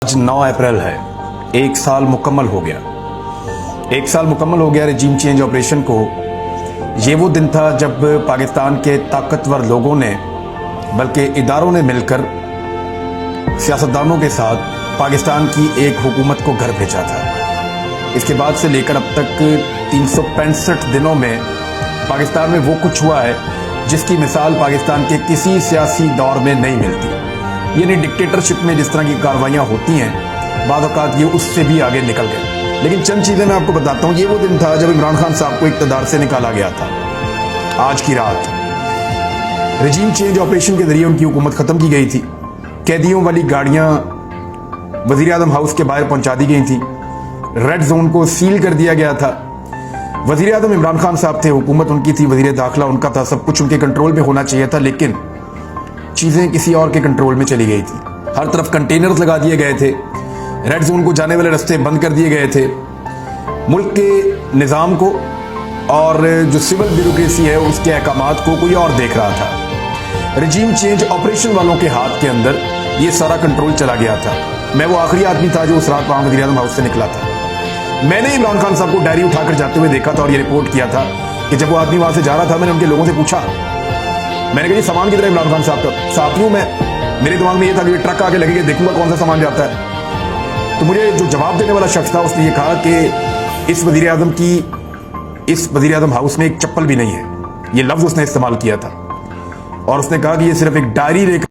आज 9 अप्रैल है। एक साल मुकम्मल हो गया। एक साल मुकम्मल हो गया रजीम चेंज ऑपरेशन को। ये वो दिन था जब पाकिस्तान के ताकतवर लोगों ने बल्कि इदारों ने मिलकर सियासतदानों के साथ पाकिस्तान की एक हुकूमत को घर भेजा था। इसके बाद से लेकर अब तक 365 दिनों में पाकिस्तान में वो कुछ हुआ है जिसकी मिसाल पाकिस्तान के किसी सियासी दौर में नहीं मिलती। यानी डिक्टेटरशिप में जिस तरह की कार्रवाइयाँ होती हैं बाद औक़ात ये उससे भी आगे निकल गए। लेकिन चंद चीज़ें मैं आपको बताता हूँ। ये वो दिन था जब इमरान खान साहब को इक़्तिदार से निकाला गया था। आज की रात रजीम चेंज ऑपरेशन के जरिए उनकी हुकूमत ख़त्म की गई थी। कैदियों वाली गाड़ियाँ वज़ीर आज़म हाउस के बाहर पहुँचा दी गई थी। रेड जोन को सील कर दिया गया था। वज़ीर आज़म इमरान खान साहब थे, हुकूमत उनकी थी, वज़ीर दाखिला उनका था, सब कुछ उनके कंट्रोल में होना चाहिए था। लेकिन चीज़ें किसी और के कंट्रोल में चली गई थी। हर तरफ कंटेनर्स लगा दिए गए थे। रेड जोन को जाने वाले रास्ते बंद कर दिए गए थे। मुल्क के निज़ाम को और जो सिविल ब्यूरोक्रेसी है उसके अहकामात को कोई और देख रहा था। रजीम चेंज ऑपरेशन वालों के हाथ के अंदर ये सारा कंट्रोल चला गया था। मैं वो आखिरी आदमी था जो उस रात वहाँ वज़ीर आज़म हाउस से निकला था। मैंने इमरान खान साहब को डायरी उठाकर जाते हुए देखा था और ये रिपोर्ट किया था कि जब वो आदमी वहाँ से जा रहा था मैंने उनके लोगों से पूछा, मैंने कहा ये सामान किधर है इमरान खान साहब का? साथियों में मेरे दिमाग में ये था कि ये ट्रक आके लगेगा, देखूंगा कौन सा सामान जाता है। तो मुझे जो जवाब देने वाला शख्स था उसने ये कहा कि इस वज़ीर आज़म हाउस में एक चप्पल भी नहीं है। ये लफ्ज़ उसने इस्तेमाल किया था और उसने कहा कि ये सिर्फ एक डायरी लेकर